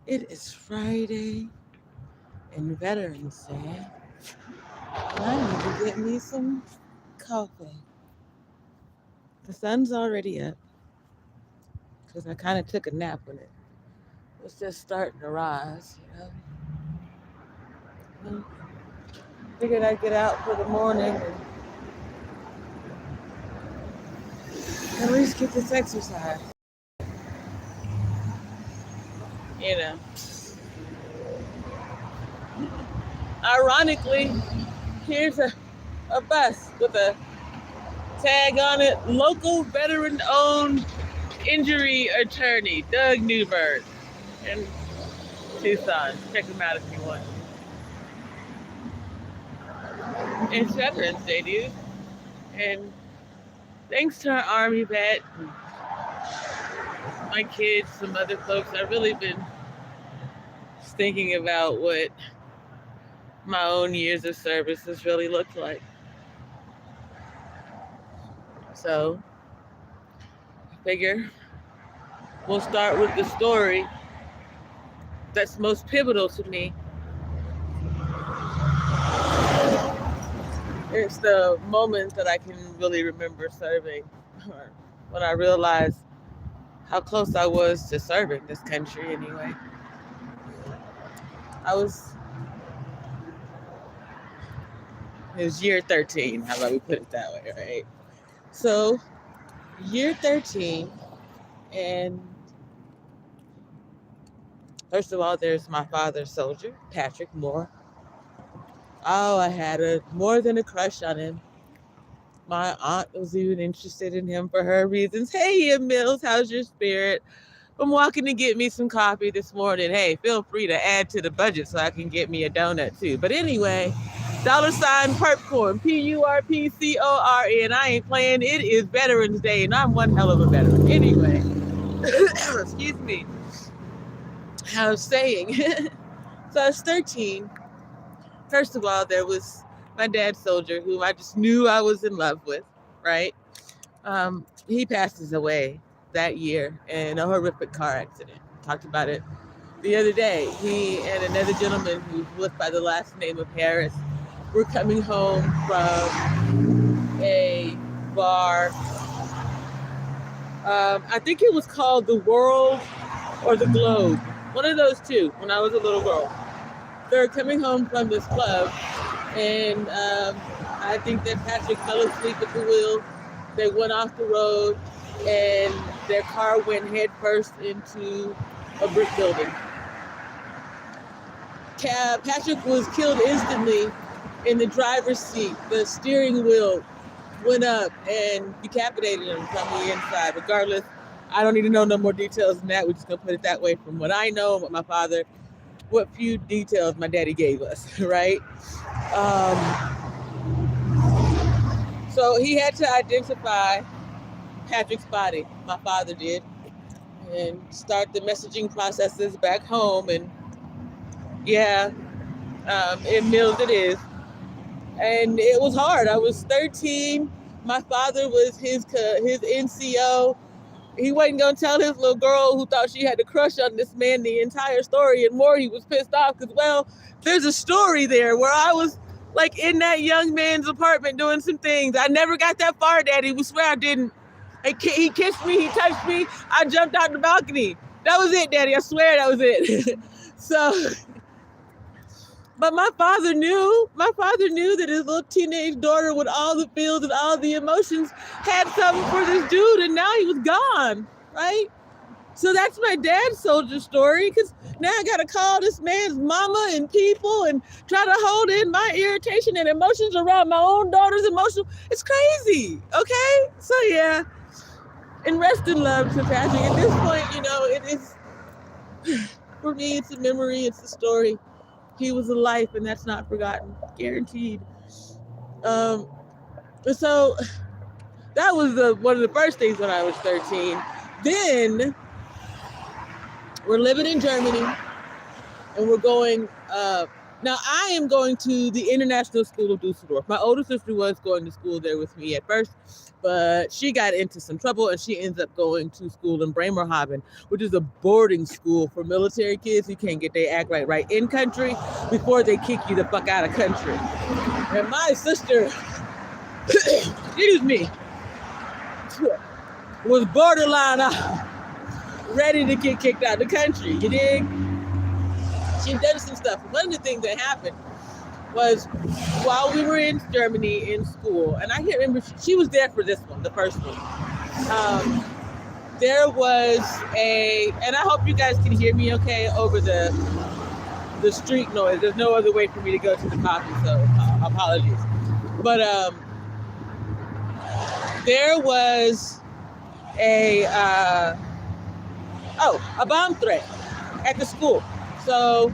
It is Friday and Veterans Day, and I need to get me some coffee. The sun's already up because I kind of took a nap when it was just starting to rise. And figured I'd get out for the morning and at least get this exercise. You know, ironically, here's a bus with a tag on it, local veteran-owned injury attorney, Doug Newberg, in Tucson. Check him out if you want. It's Veterans Day, dude. And thanks to our Army vet, and my kids, some other folks, I've really been thinking about what my own years of service has really looked like. So I figure we'll start with the story that's most pivotal to me. It's the moment that I can really remember serving, or when I realized how close I was to serving this country anyway. It was year 13, how about we put it that way, right? So, year 13, and first of all, there's my father's soldier, Patrick Moore. Oh, I had more than a crush on him. My aunt was even interested in him for her reasons. Hey, Ian Mills, how's your spirit? I'm walking to get me some coffee this morning. Hey, feel free to add to the budget so I can get me a donut too. But anyway, $purpcorn, Purpcorn. I ain't playing. It is Veterans Day, and I'm one hell of a veteran. Anyway, excuse me. I was saying, so I was 13. First of all, there was my dad's soldier, whom I just knew I was in love with, right? He passes away that year in a horrific car accident. Talked about it the other day. He and another gentleman who lived by the last name of Harris were coming home from a bar. I think it was called the World or the Globe. One of those two when I was a little girl. They were coming home from this club, and I think that Patrick fell asleep at the wheel. They went off the road, and their car went headfirst into a brick building. Patrick was killed instantly in the driver's seat. The steering wheel went up and decapitated him from the inside. Regardless, I don't need to know no more details than that. We're just going to put it that way from what I know, what my father, what few details my daddy gave us, right? So he had to identify Patrick's body, my father did, and start the messaging processes back home. And yeah, in Mills it is. And it was hard. I was 13. My father was his NCO. He wasn't going to tell his little girl who thought she had a crush on this man the entire story. And more, he was pissed off because, well, there's a story there where I was like in that young man's apartment doing some things. I never got that far, Daddy. We swear I didn't. He kissed me. He touched me. I jumped out the balcony. That was it, Daddy. I swear that was it. So, but my father knew that his little teenage daughter with all the feels and all the emotions had something for this dude, and now he was gone, right? So that's my dad's soldier story, because now I got to call this man's mama and people and try to hold in my irritation and emotions around my own daughter's emotions. It's crazy, okay? So yeah, and rest in love to Patrick. At this point, it is, for me, it's a memory, it's a story. He was a life, and that's not forgotten, guaranteed. So that was one of the first things when I was 13. Then we're living in Germany, and we're going. Now, I am going to the International School of Dusseldorf. My older sister was going to school there with me at first, but she got into some trouble and she ends up going to school in Bremerhaven, which is a boarding school for military kids who can't get their act right in country before they kick you the fuck out of country. And my sister, excuse me, was borderline ready to get kicked out of the country, you dig? She'd done some stuff. One of the things that happened was while we were in Germany in school, and I can't remember, she was there for this one, the first one. There was and I hope you guys can hear me okay over the street noise. There's no other way for me to go to the coffee, so apologies. But there was a bomb threat at the school. So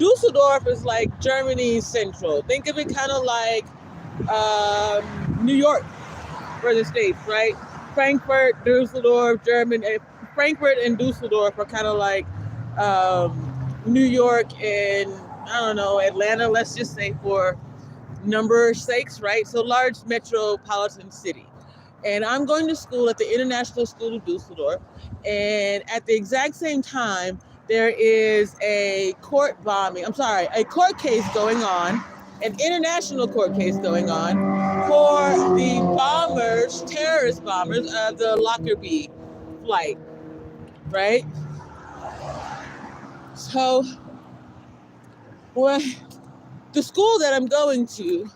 Dusseldorf is like Germany's central. Think of it kind of like New York for the States, right? Frankfurt, Dusseldorf, Frankfurt and Dusseldorf are kind of like New York and, I don't know, Atlanta, let's just say for number sakes, right? So large metropolitan city. And I'm going to school at the International School of Dusseldorf. And at the exact same time, there is a court case going on, an international court case going on for the terrorist bombers of the Lockerbie flight, right? So, the school that I'm going to,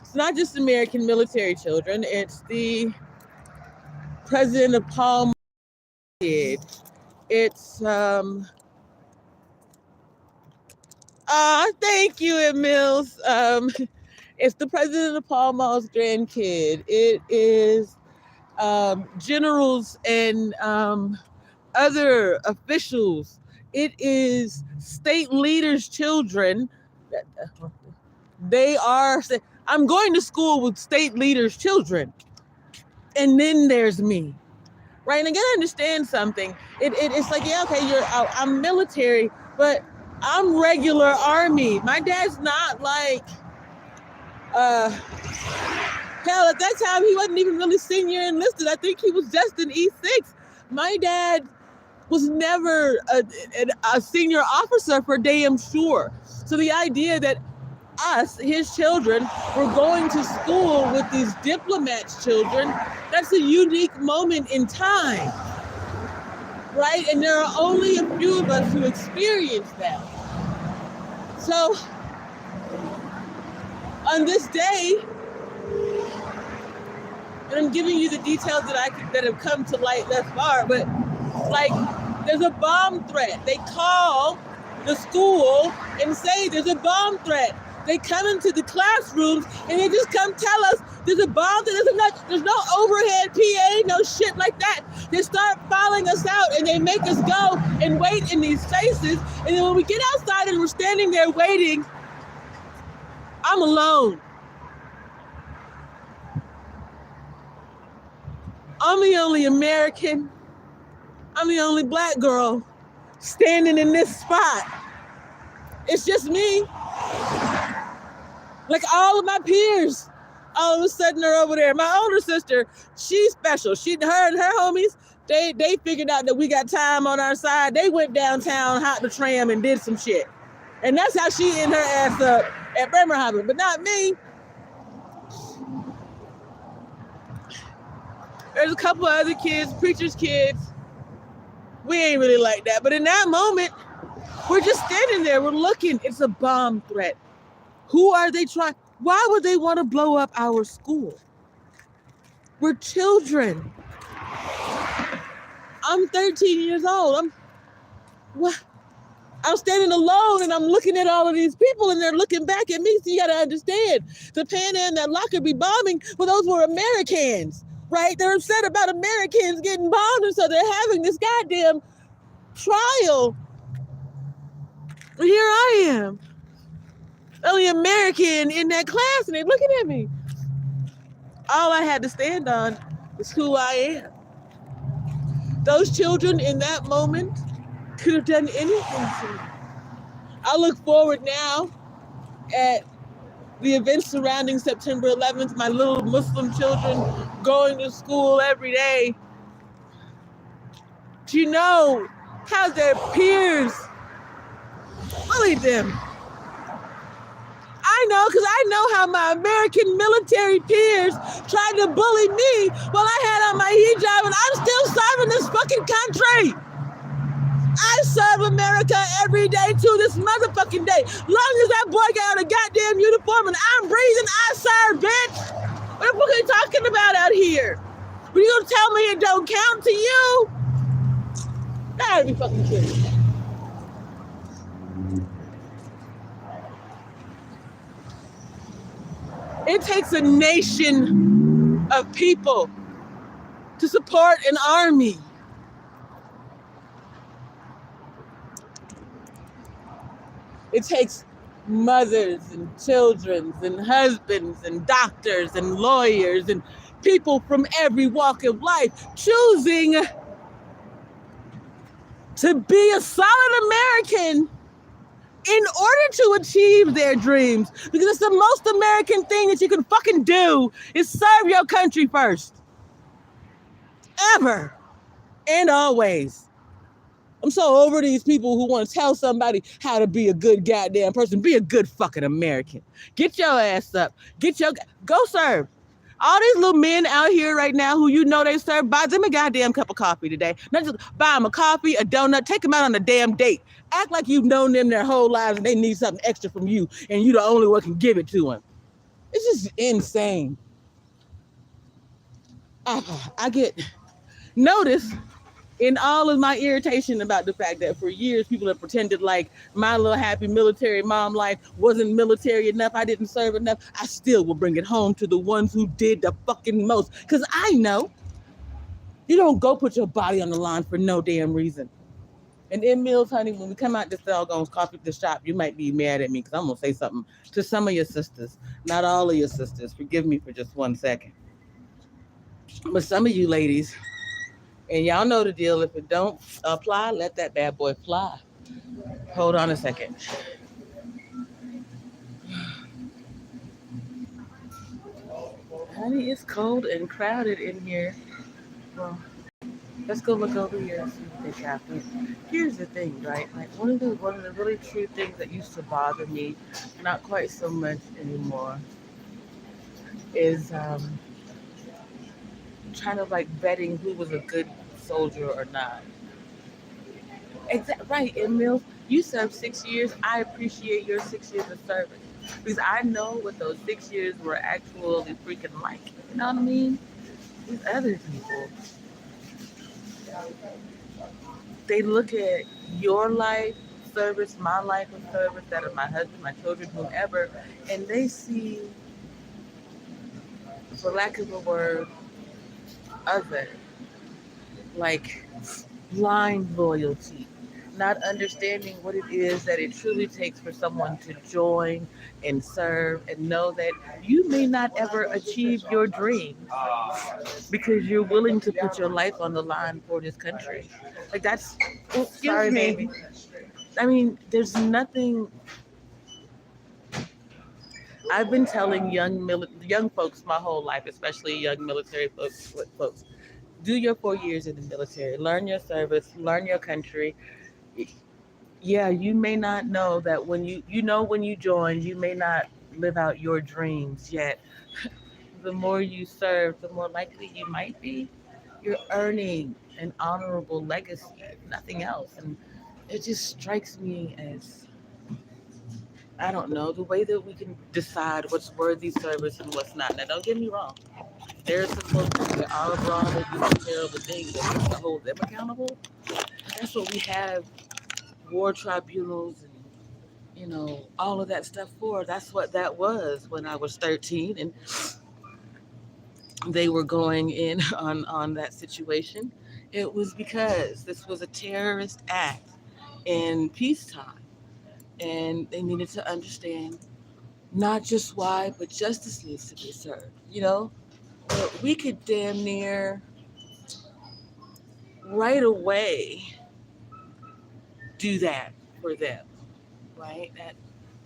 it's not just American military children, it's the President of Palm kid. It's thank you, Emils. It's the President of Paul Mall's grandkid. It is generals and other officials. It is state leaders' children. I'm going to school with state leaders' children. And then there's me. Right, and I gotta understand something. It's like, yeah, okay, I'm military, but I'm regular Army. My dad's not like, hell, at that time he wasn't even really senior enlisted. I think he was just an E6. My dad was never a senior officer for damn sure. So the idea that us, his children, were going to school with these diplomats' children, that's a unique moment in time, right? And there are only a few of us who experience that. So, on this day, and I'm giving you the details that have come to light thus far, but like, there's a bomb threat. They call the school and say there's a bomb threat. They come into the classrooms and they just come tell us there's a bomb, there's no overhead PA, no shit like that. They start following us out and they make us go and wait in these spaces. And then when we get outside and we're standing there waiting, I'm alone. I'm the only American. I'm the only black girl standing in this spot. It's just me. Like all of my peers, all of a sudden are over there. My older sister, she's special. Her and her homies, they figured out that we got time on our side. They went downtown, hopped the tram, and did some shit. And that's how she ended her ass up at Bremerhaven, but not me. There's a couple of other kids, preachers' kids. We ain't really like that. But in that moment, we're just standing there. We're looking. It's a bomb threat. Who are they trying? Why would they want to blow up our school? We're children. I'm 13 years old. I'm standing alone and I'm looking at all of these people and they're looking back at me. So you got to understand, the Pan Am that Lockerbie bombing, well, those were Americans, right? They're upset about Americans getting bombed, and so they're having this goddamn trial. And here I am, only American in that class, and they're looking at me. All I had to stand on is who I am. Those children in that moment could have done anything to me. I look forward now at the events surrounding September 11th, my little Muslim children going to school every day. Do you know how their peers bullied them? I know, because I know how my American military peers tried to bully me while I had on my hijab, and I'm still serving this fucking country. I serve America every day to this motherfucking day. Long as that boy got out a goddamn uniform and I'm breathing, I serve, bitch. What the fuck are you talking about out here? What, you gonna tell me it don't count to you? Gotta be fucking kidding. It takes a nation of people to support an army. It takes mothers and children and husbands and doctors and lawyers and people from every walk of life choosing to be a solid American in order to achieve their dreams. Because it's the most American thing that you can fucking do is serve your country first. Ever and always. I'm so over these people who want to tell somebody how to be a good goddamn person. Be a good fucking American. Get your ass up. Go serve. All these little men out here right now who you know they serve, buy them a goddamn cup of coffee today. Not just buy them a coffee, a donut, take them out on a damn date. Act like you've known them their whole lives and they need something extra from you and you the only one can give it to them. It's just insane. I get notice in all of my irritation about the fact that for years people have pretended like my little happy military mom life wasn't military enough, I didn't serve enough, I still will bring it home to the ones who did the fucking most. Because I know you don't go put your body on the line for no damn reason. And in Mills, honey, when we come out this doggone coffee the shop, you might be mad at me because I'm going to say something to some of your sisters. Not all of your sisters. Forgive me for just 1 second. But some of you ladies, and y'all know the deal. If it don't apply, let that bad boy fly. Hold on a second. Honey, it's cold and crowded in here. Well, let's go look over here and see what they got. But here's the thing, right? Like one of the really true things that used to bother me, not quite so much anymore, is kind of like betting who was a good soldier or not. Right, and Mills, you served 6 years. I appreciate your 6 years of service because I know what those 6 years were actually freaking like. You know what I mean? These other people, they look at your life service, my life of service, that of my husband, my children, whomever, and they see, for lack of a word, other, like blind loyalty, not understanding what it is that it truly takes for someone to join and serve and know that you may not ever achieve your dream because you're willing to put your life on the line for this country. Like that's, sorry, baby. I mean, there's nothing. I've been telling young folks my whole life, especially young military folks, do your 4 years in the military, learn your service, learn your country. Yeah, you may not know that when you join, you may not live out your dreams yet. The more you serve, the more likely you might be. You're earning an honorable legacy, nothing else. And it just strikes me as, I don't know, the way that we can decide what's worthy service and what's not. Now, don't get me wrong. There are some folks that are abroad that do some terrible things that we have to hold them accountable. That's what we have war tribunals and, all of that stuff for. That's what that was when I was 13 and they were going in on that situation. It was because this was a terrorist act in peacetime. And they needed to understand not just why, but justice needs to be served. But we could damn near right away do that for them, right?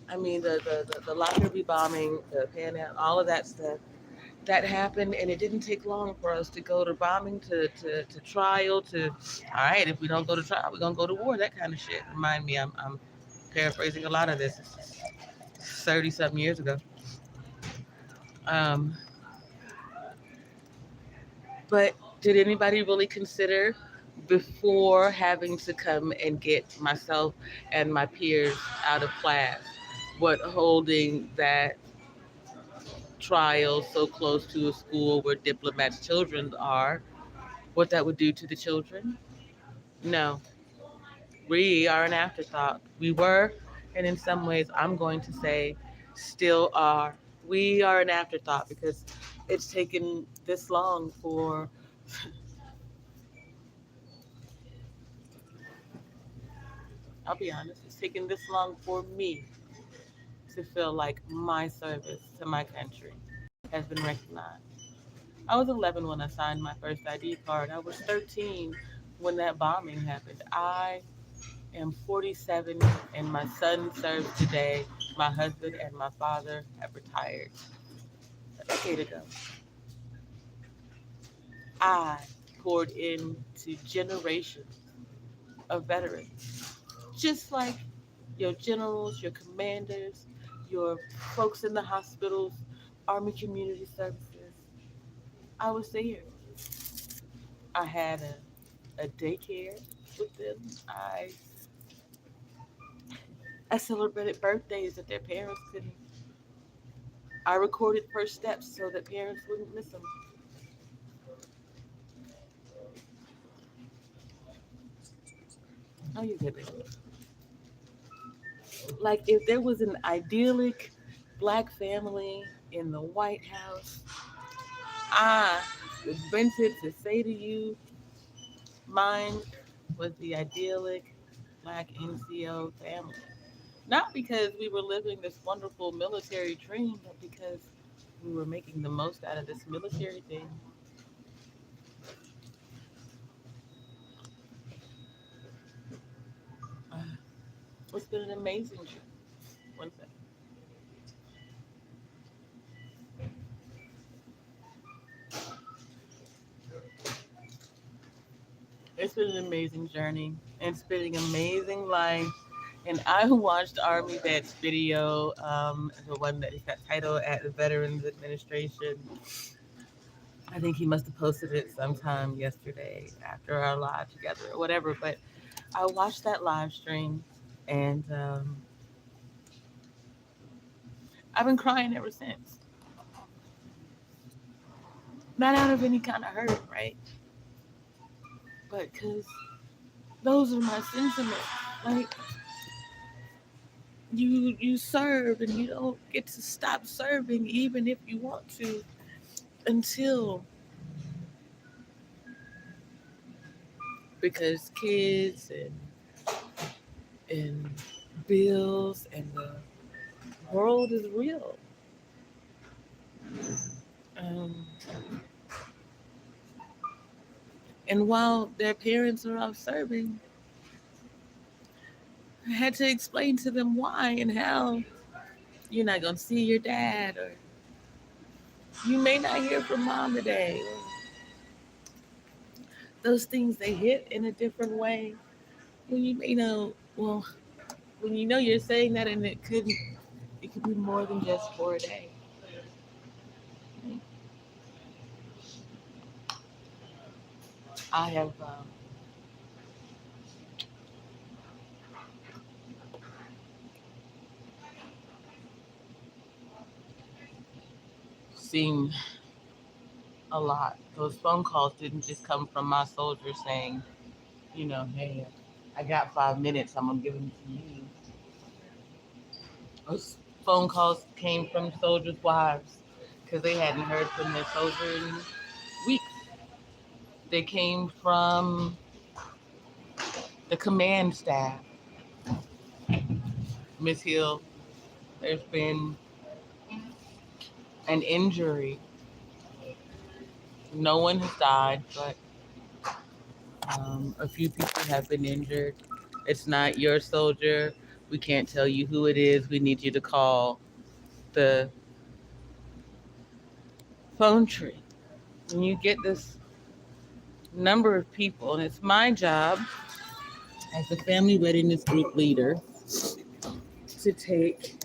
The Lockerbie bombing, the Panhandle, all of that stuff that happened, and it didn't take long for us to go to bombing, to trial, to all right, if we don't go to trial, we're gonna go to war, that kind of shit. Remind me, I'm paraphrasing a lot of this. 30 something years ago. Um, but did anybody really consider before having to come and get myself and my peers out of class what holding that trial so close to a school where diplomats' children are, what that would do to the children? No. We are an afterthought. We were, and in some ways, I'm going to say, still are. We are an afterthought because it's taken this long for, I'll be honest, it's taken this long for me to feel like my service to my country has been recognized. I was 11 when I signed my first ID card. I was 13 when that bombing happened. I am 47 and my son serves today. My husband and my father have retired a decade ago. I poured into generations of veterans, just like your generals, your commanders, your folks in the hospitals, Army Community Services. I was there. I had a daycare with them. I celebrated birthdays that their parents couldn't. I recorded first steps so that parents wouldn't miss them. Oh, you get it. Like if there was an idyllic black family in the White House, I was ventured to say to you, mine was the idyllic black NCO family. Not because we were living this wonderful military dream, but because we were making the most out of this military thing. Uh, it's been an amazing trip. One second. It's been an amazing journey. It's been an amazing life. And I watched Army Vet's video, the one that got titled at the Veterans Administration. I think he must have posted it sometime yesterday after our live together or whatever. But I watched that live stream, and I've been crying ever since. Not out of any kind of hurt, right? But because those are my sentiments. Like you serve and you don't get to stop serving even if you want to until because kids and bills and the world is real. Um, and while their parents are out serving, I had to explain to them why and how you're not gonna see your dad, or you may not hear from mom today. Or those things they hit in a different way. When you may know, well, when you know you're saying that, and it could be more than just for a day. I have seen a lot. Those phone calls didn't just come from my soldiers saying, hey, I got 5 minutes, I'm gonna give them to you. Those phone calls came from soldiers' wives because they hadn't heard from their soldier in weeks. They came from the command staff. Miss Hill, there's been an injury. No one has died, but a few people have been injured. It's not your soldier, We can't tell you who it is. We need you to call the phone tree. And you get this number of people, and it's my job as the family readiness group leader to take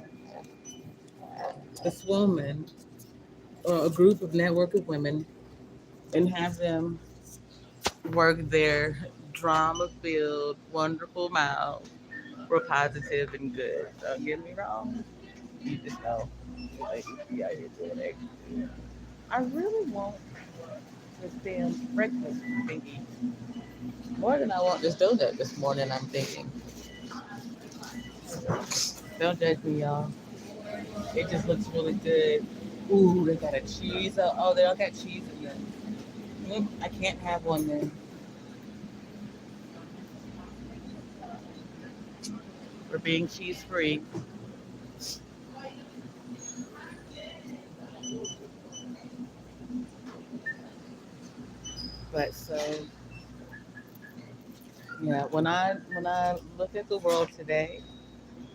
this woman or a group of network of women and have them work their drama-filled, wonderful mouths. We're positive and good. Don't get me wrong. You just know, like, you out here doing extra. I really want this damn breakfast thingy more than I want this donut this morning. I'm thinking. Don't judge me, y'all. It just looks really good. Ooh, they got a cheese. Oh, they all got cheese in them. I can't have one then. We're being cheese free. But so, yeah, when I look at the world today,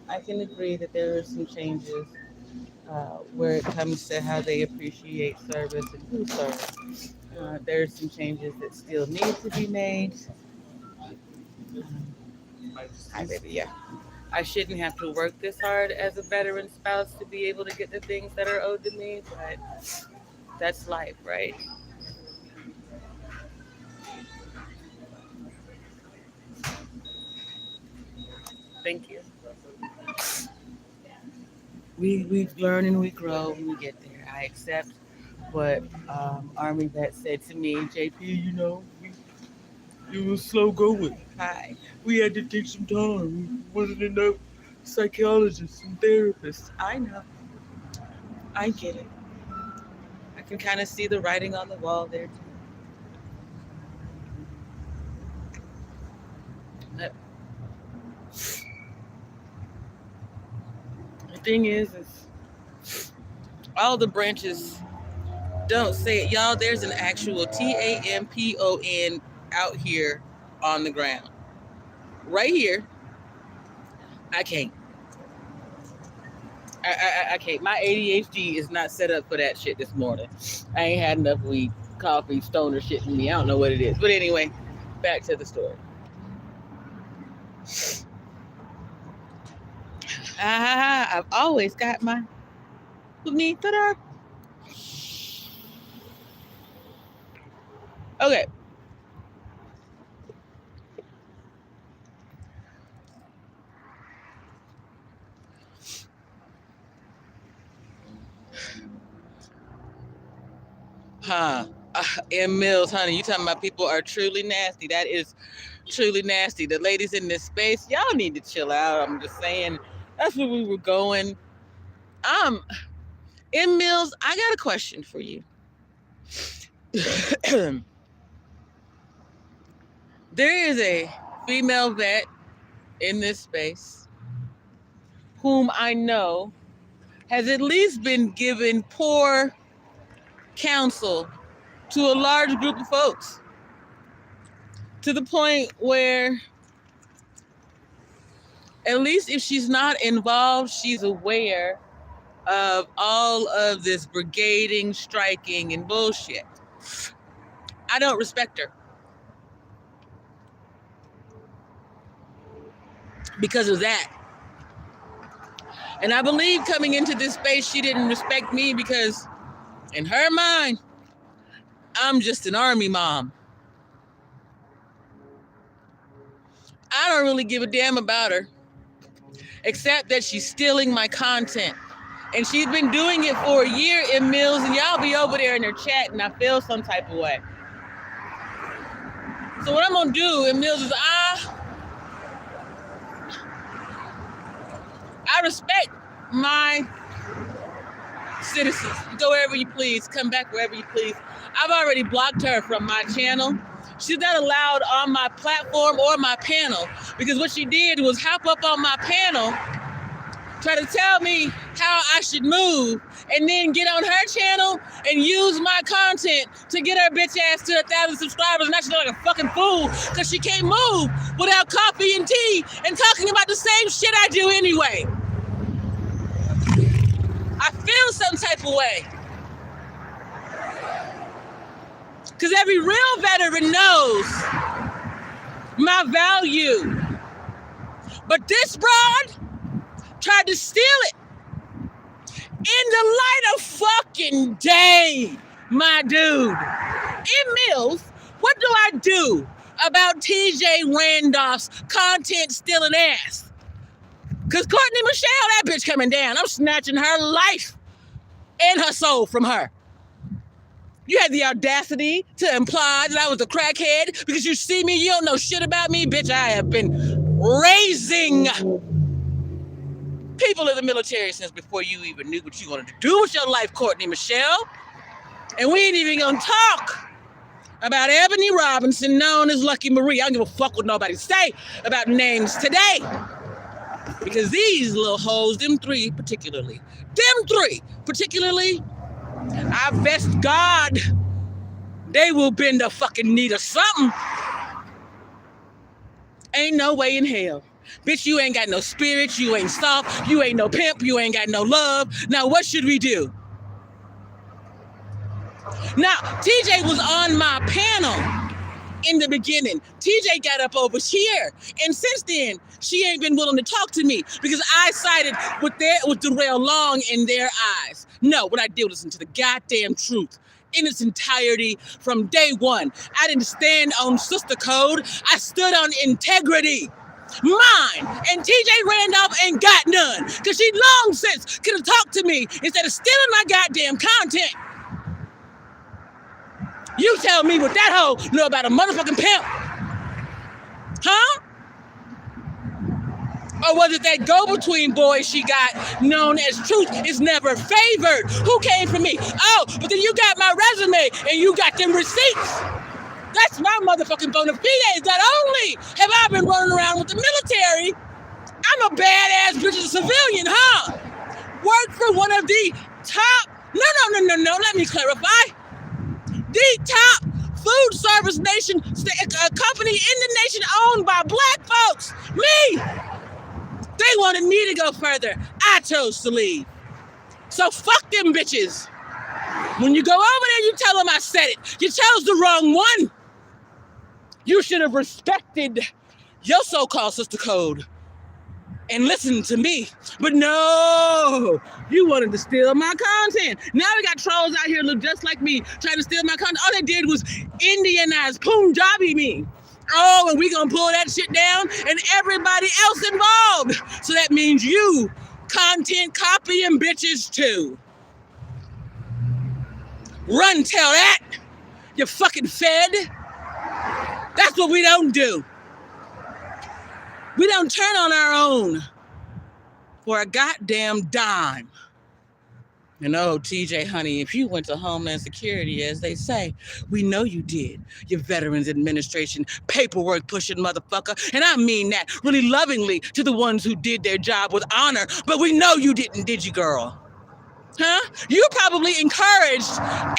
I can agree that there are some changes where it comes to how they appreciate service and who serves. There are some changes that still need to be made. Hi, baby. Yeah. I shouldn't have to work this hard as a veteran spouse to be able to get the things that are owed to me, but that's life, right? Thank you. We learn and we grow and we get there. I accept what Army vet said to me, JP, it was slow going. Hi. We had to take some time. There wasn't enough psychologists and therapists. I know. I get it. I can kind of see the writing on the wall there too. But the thing is all the branches don't say it. Y'all, there's an actual TAMPON out here on the ground. Right here. I can't. I can't. My ADHD is not set up for that shit this morning. I ain't had enough weed, coffee, stoner shit in me. I don't know what it is. But anyway, back to the story. I've always got my me. Ta-da. Okay. M. Mills, honey, you talking about people are truly nasty. That is truly nasty. The ladies in this space, y'all need to chill out. I'm just saying, that's where we were going. M. Mills, I got a question for you. There is a female vet in this space whom I know has at least been given poor counsel to a large group of folks, to the point where, at least if she's not involved, she's aware of all of this brigading, striking, and bullshit. I don't respect her because of that. And I believe coming into this space, she didn't respect me because in her mind, I'm just an army mom. I don't really give a damn about her, except that she's stealing my content. And she's been doing it for a year in Mills, and y'all be over there in her chat, and I feel some type of way. So what I'm gonna do in Mills is I respect my citizens. Go wherever you please, come back wherever you please. I've already blocked her from my channel. She's not allowed on my platform or my panel, because what she did was hop up on my panel try to tell me how I should move, and then get on her channel and use my content to get her bitch ass to 1,000 subscribers, and I should look like a fucking fool because she can't move without coffee and tea and talking about the same shit I do anyway. I feel some type of way. Because every real veteran knows my value. But this broad tried to steal it in the light of fucking day, my dude. In Mills, what do I do about TJ Randolph's content stealing ass? Because Courtney Michelle, that bitch coming down. I'm snatching her life and her soul from her. You had the audacity to imply that I was a crackhead because you see me, you don't know shit about me. Bitch, I have been raising people in the military since before you even knew what you wanted to do with your life, Courtney Michelle. And we ain't even gonna talk about Ebony Robinson, known as Lucky Marie. I don't give a fuck what nobody say about names today. Because these little hoes, them three particularly, I vest God, they will bend a fucking knee to something. Ain't no way in hell. Bitch, you ain't got no spirit, you ain't soft, you ain't no pimp, you ain't got no love. Now what should we do? Now, TJ was on my panel in the beginning. TJ got up over here, and since then, she ain't been willing to talk to me because I sided with Darrell Long in their eyes. No, what I did was listen to the goddamn truth in its entirety from day one. I didn't stand on sister code. I stood on integrity. Mine and TJ Randolph ain't got none because she long since could have talked to me instead of stealing my goddamn content. You tell me what that hoe know about a motherfucking pimp. Huh? Or was it that go-between boy she got known as Truth is never favored? Who came for me? Oh, but then you got my resume and you got them receipts. That's my motherfucking bona fides. Not only have I been running around with the military, I'm a badass bitch as a civilian, huh? Work for one of the top, no, let me clarify. The top food service nation, company in the nation owned by black folks. Me. They wanted me to go further. I chose to leave. So fuck them bitches. When you go over there, you tell them I said it. You chose the wrong one. You should have respected your so-called sister code and listened to me. But no, you wanted to steal my content. Now we got trolls out here look just like me trying to steal my content. All they did was Indianize, Punjabi me. Oh, and we gonna pull that shit down and everybody else involved. So that means you content copying bitches too. Run tell that, you fucking fed. That's what we don't do. We don't turn on our own for a goddamn dime. You know, TJ, honey, if you went to Homeland Security, as they say, we know you did. You Veterans Administration paperwork pushing motherfucker. And I mean that really lovingly to the ones who did their job with honor. But we know you didn't, did you, girl? Huh? You probably encouraged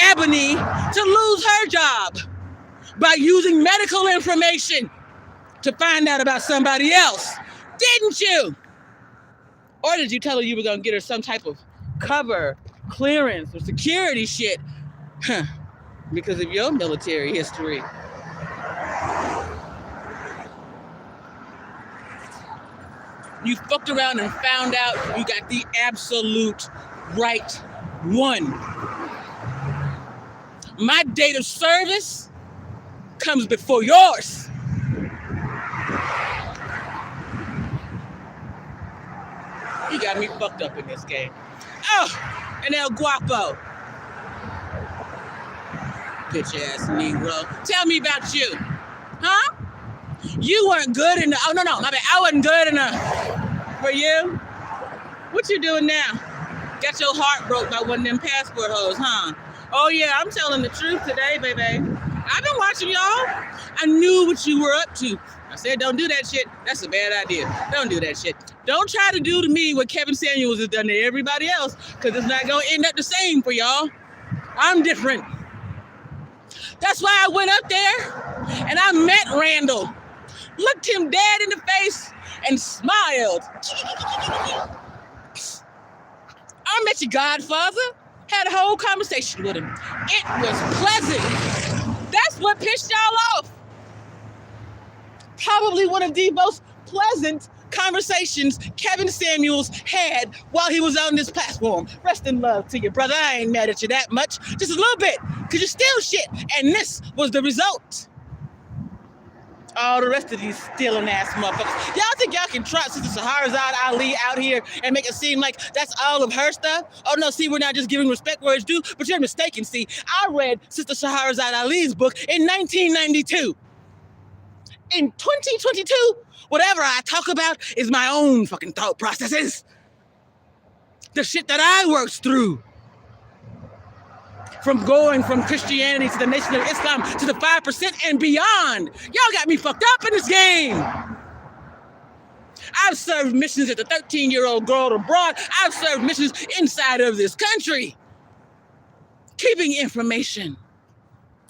Ebony to lose her job by using medical information to find out about somebody else, didn't you? Or did you tell her you were gonna get her some type of cover, clearance, or security shit? Huh, because of your military history. You fucked around and found out you got the absolute right one. My date of service comes before yours. You got me fucked up in this game. Oh, and El Guapo. Bitch ass Negro. Tell me about you. Huh? You weren't good enough. Oh, no, my bad. I wasn't good enough for you. What you doing now? Got your heart broke by one of them passport hoes, huh? Oh, yeah, I'm telling the truth today, baby. I've been watching y'all. I knew what you were up to. I said, don't do that shit. That's a bad idea. Don't do that shit. Don't try to do to me what Kevin Samuels has done to everybody else, because it's not going to end up the same for y'all. I'm different. That's why I went up there and I met Randall. Looked him dead in the face and smiled. I met your godfather. Had a whole conversation with him. It was pleasant. That's what pissed y'all off. Probably one of the most pleasant conversations Kevin Samuels had while he was on this platform. Rest in love to you, brother. I ain't mad at you that much. Just a little bit, because you're still shit. And this was the result. All the rest of these stealing ass motherfuckers. Y'all think y'all can trust Sister Shaharazad Ali out here and make it seem like that's all of her stuff? Oh no, see, we're not just giving respect where it's due, but you're mistaken. See, I read Sister Shaharazad Ali's book in 1992. In 2022, whatever I talk about is my own fucking thought processes. The shit that I worked through. From going from Christianity to the Nation of Islam to the 5% and beyond. Y'all got me fucked up in this game. I've served missions as a 13-year-old girl abroad. I've served missions inside of this country. Keeping information.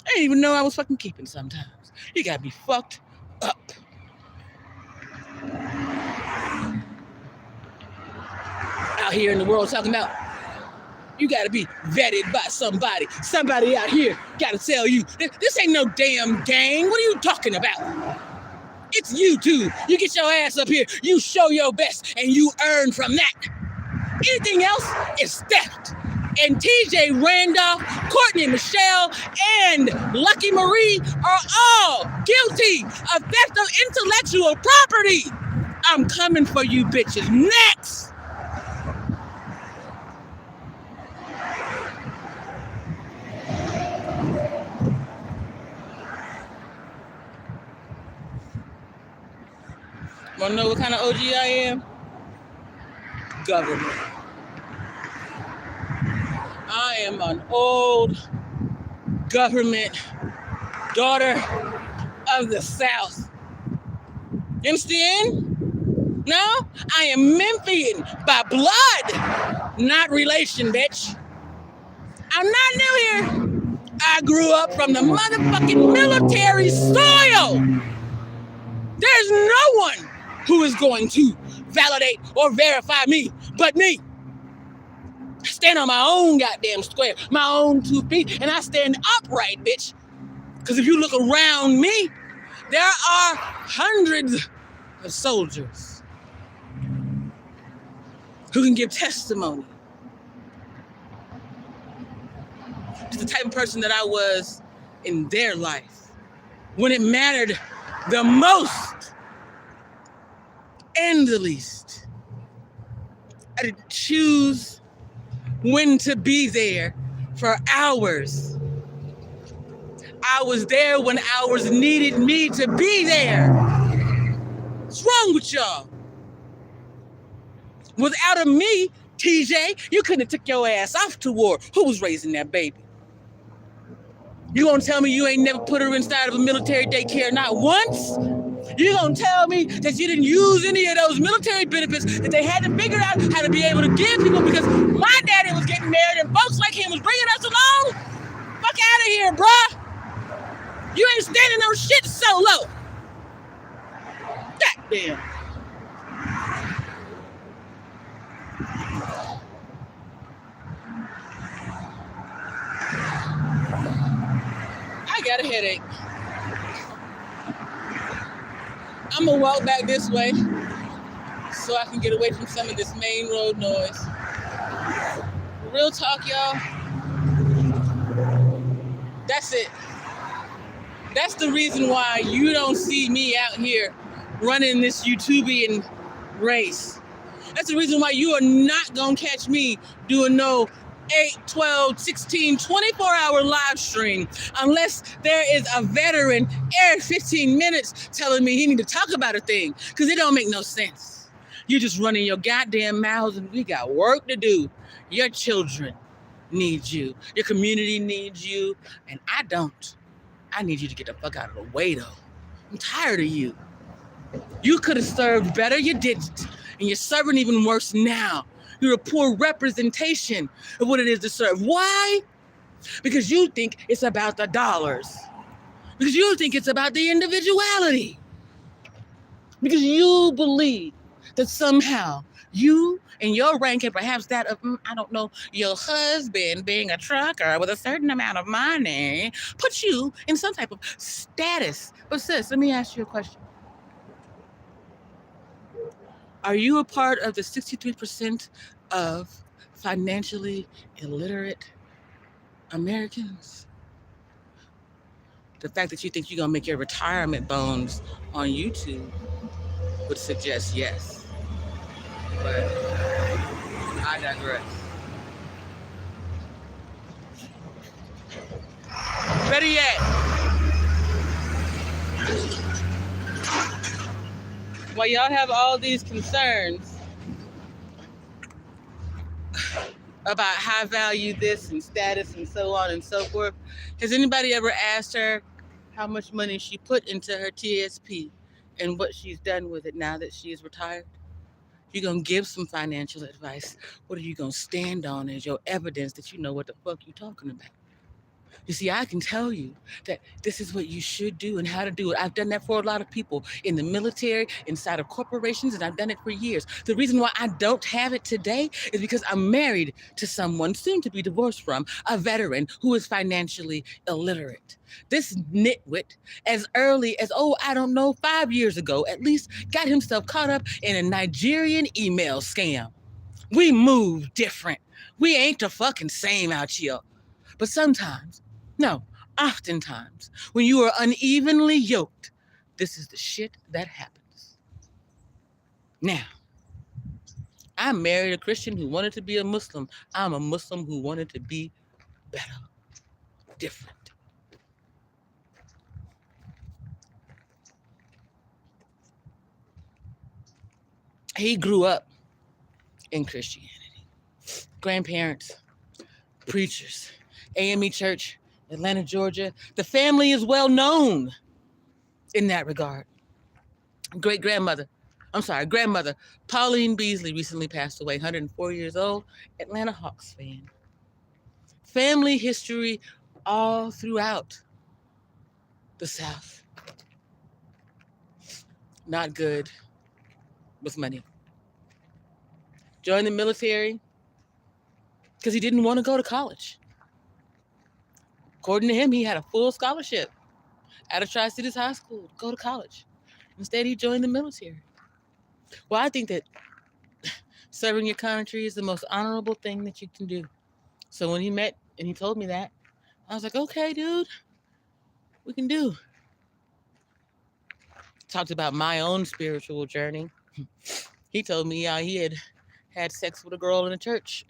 I didn't even know I was fucking keeping sometimes. You got me fucked up. Out here in the world talking about you gotta be vetted by somebody. Somebody out here gotta tell you, this ain't no damn gang. What are you talking about? It's you too. You get your ass up here, you show your best, and you earn from that. Anything else is theft. And TJ Randolph, Courtney Michelle, and Lucky Marie are all guilty of theft of intellectual property. I'm coming for you bitches next. Want to know what kind of OG I am? Government. I am an old government daughter of the South. You understand? No, I am Memphian by blood, not relation, bitch. I'm not new here. I grew up from the motherfucking military soil. There's no one who is going to validate or verify me but me. I stand on my own goddamn square, my own 2 feet, and I stand upright, bitch. Because if you look around me, there are hundreds of soldiers who can give testimony to the type of person that I was in their life when it mattered the most and the least. I didn't choose when to be there for hours. I was there when hours needed me to be there. What's wrong with y'all? Without a me, TJ, you couldn't have took your ass off to war. Who was raising that baby? You gonna tell me you ain't never put her inside of a military daycare, not once? You gonna tell me that you didn't use any of those military benefits that they had to figure out how to be able to give people because my daddy was getting married and folks like him was bringing us along? Fuck out of here, bruh. You ain't standing on shit solo. Goddamn. I got a headache. I'm gonna walk back this way so I can get away from some of this main road noise. Real talk, y'all. That's it. That's the reason why you don't see me out here running this YouTubian race. That's the reason why you are not gonna catch me doing no 8, 12, 16, 24-hour live stream unless there is a veteran every 15 minutes telling me he need to talk about a thing, because it don't make no sense. You just running your goddamn mouths and we got work to do. Your children need you. Your community needs you, and I don't. I need you to get the fuck out of the way, though. I'm tired of you. You could have served better, you didn't. And you're serving even worse now. You're a poor representation of what it is to serve. Why? Because you think it's about the dollars. Because you think it's about the individuality. Because you believe that somehow you and your rank, and perhaps that of, I don't know, your husband being a trucker with a certain amount of money, puts you in some type of status. But sis, let me ask you a question. Are you a part of the 63% of financially illiterate Americans? The fact that you think you're going to make your retirement bones on YouTube would suggest yes. But I digress. Better yet, while y'all have all these concerns about high value this and status and so on and so forth, has anybody ever asked her how much money she put into her TSP and what she's done with it now that she is retired? You're going to give some financial advice. What are you going to stand on as your evidence that you know what the fuck you're talking about? You see, I can tell you that this is what you should do and how to do it. I've done that for a lot of people in the military, inside of corporations, and I've done it for years. The reason why I don't have it today is because I'm married to someone, soon to be divorced from, a veteran who is financially illiterate. This nitwit, as early as, 5 years ago, at least, got himself caught up in a Nigerian email scam. We move different. We ain't the fucking same out here. But sometimes, no, oftentimes, when you are unevenly yoked, this is the shit that happens. Now, I married a Christian who wanted to be a Muslim. I'm a Muslim who wanted to be better, different. He grew up in Christianity. Grandparents, preachers, AME Church, Atlanta, Georgia. The family is well known in that regard. Grandmother, Pauline Beasley recently passed away, 104 years old, Atlanta Hawks fan. Family history all throughout the South. Not good with money. Joined the military because he didn't want to go to college. According to him, he had a full scholarship out of Tri-Cities High School to go to college. Instead, he joined the military. Well, I think that serving your country is the most honorable thing that you can do. So when he met and he told me that, I was like, okay, dude, we can do. Talked about my own spiritual journey. He told me he had sex with a girl in the church,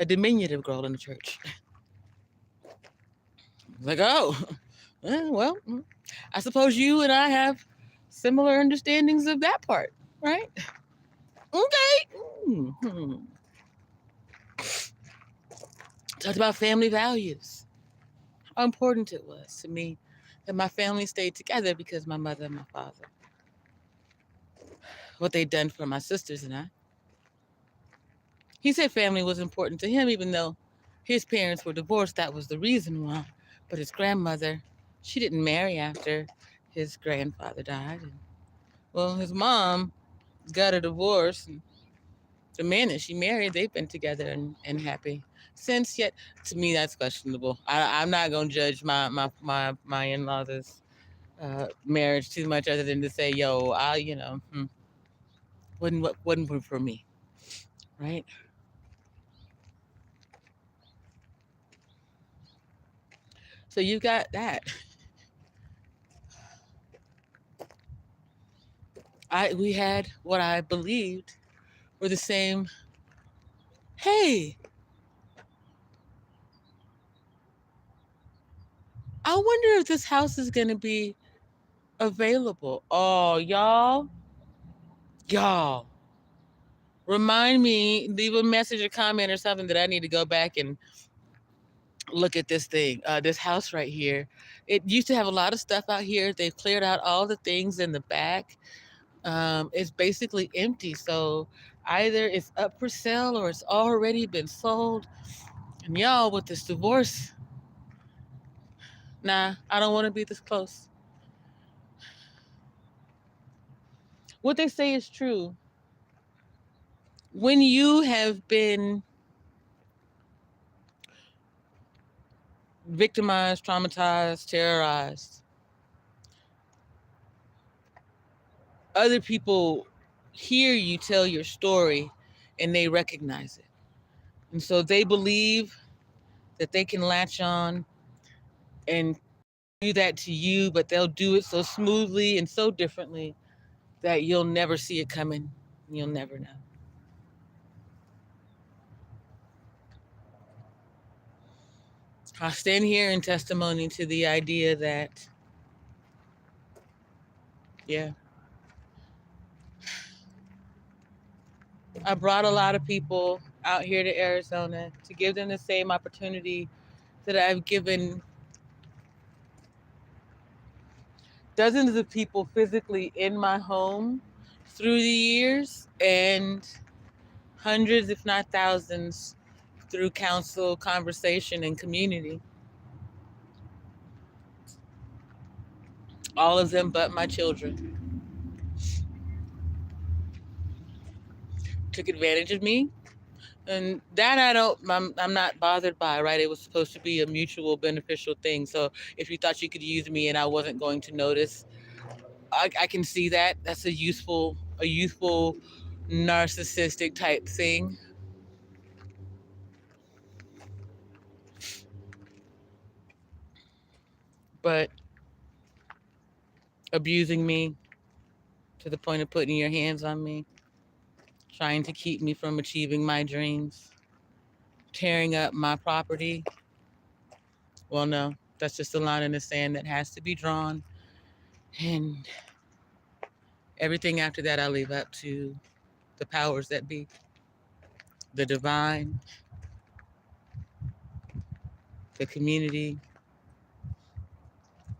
a diminutive girl in the church. I was like, oh, well, I suppose you and I have similar understandings of that part, right? Okay. Mm-hmm. Talked about family values. How important it was to me that my family stayed together because my mother and my father. What they'd done for my sisters and I. He said family was important to him, even though his parents were divorced. That was the reason why. But his grandmother, she didn't marry after his grandfather died. And, well, his mom got a divorce. And the man that she married, they've been together and happy since. Yet, to me, that's questionable. I'm not going to judge my in-laws' marriage too much, other than to say, wouldn't for me, right? So you got that. We had what I believed were the same. Hey, I wonder if this house is going to be available. Oh, y'all, remind me, leave a message or comment or something that I need to go back and Look at this thing, this house right here. It used to have a lot of stuff out here. They've cleared out all the things in the back. It's basically empty. So either it's up for sale or it's already been sold. And y'all, with this divorce, nah, I don't want to be this close. What they say is true. When you have been victimized, traumatized, terrorized, other people hear you tell your story and they recognize it. And so they believe that they can latch on and do that to you, but they'll do it so smoothly and so differently that you'll never see it coming. You'll never know. I stand here in testimony to the idea that, yeah, I brought a lot of people out here to Arizona to give them the same opportunity that I've given dozens of people physically in my home through the years, and hundreds, if not thousands, through counsel, conversation, and community. All of them but my children took advantage of me. And that I'm not bothered by, right? It was supposed to be a mutual beneficial thing. So if you thought you could use me and I wasn't going to notice, I can see that. That's a youthful, narcissistic type thing. But abusing me to the point of putting your hands on me, trying to keep me from achieving my dreams, tearing up my property. Well, no, that's just a line in the sand that has to be drawn. And everything after that, I leave up to the powers that be, the divine, the community,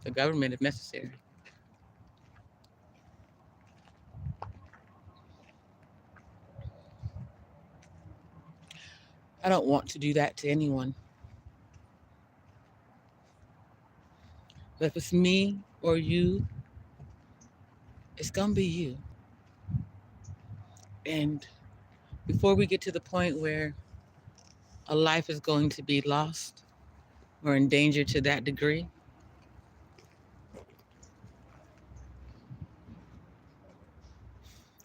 the government if necessary. I don't want to do that to anyone. But if it's me or you, it's going to be you. And before we get to the point where a life is going to be lost or endangered to that degree,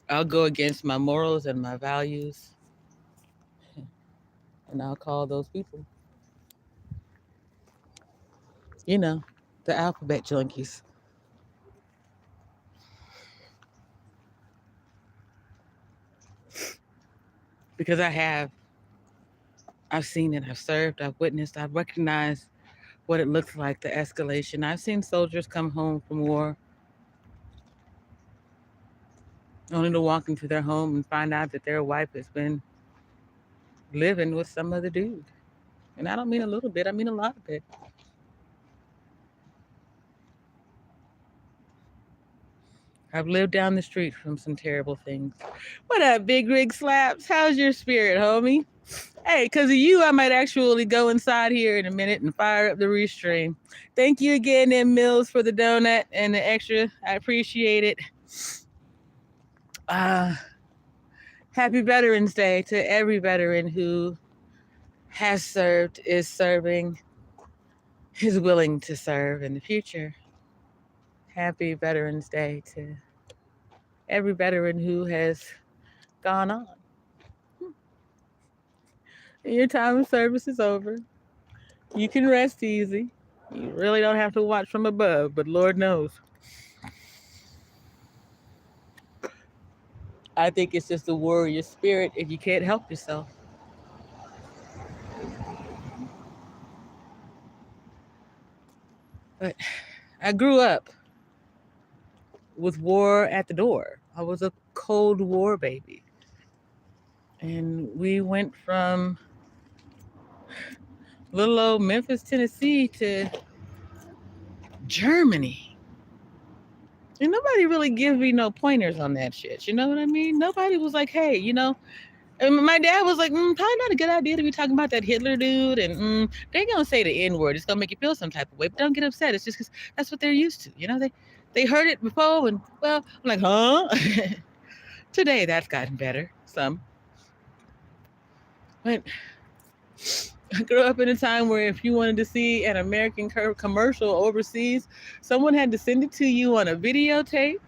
I'll go against my morals and my values, and I'll call those people, you know, the alphabet junkies. Because I've seen it, I've served, I've witnessed, I've recognized what it looks like, the escalation. I've seen soldiers come home from war only to walk into their home and find out that their wife has been living with some other dude. And I don't mean a little bit, I mean a lot of it. I've lived down the street from some terrible things. What up, Big Rig Slaps? How's your spirit, homie? Hey, because of you, I might actually go inside here in a minute and fire up the restream. Thank you again, M. Mills, for the donut and the extra. I appreciate it. Happy Veterans Day to every veteran who has served, is serving, is willing to serve in the future. Happy Veterans Day to every veteran who has gone on. Your time of service is over. You can rest easy. You really don't have to watch from above, but Lord knows. I think it's just a warrior spirit if you can't help yourself. But I grew up with war at the door. I was a Cold War baby. And we went from little old Memphis, Tennessee to Germany. And nobody really gives me no pointers on that shit. You know what I mean? Nobody was like, hey, and my dad was like, probably not a good idea to be talking about that Hitler dude. And they're going to say the N word. It's going to make you feel some type of way. But don't get upset. It's just because that's what they're used to. They heard it before. And, well, I'm like, huh? Today, that's gotten better. Some. But I grew up in a time where if you wanted to see an American commercial overseas, someone had to send it to you on a videotape,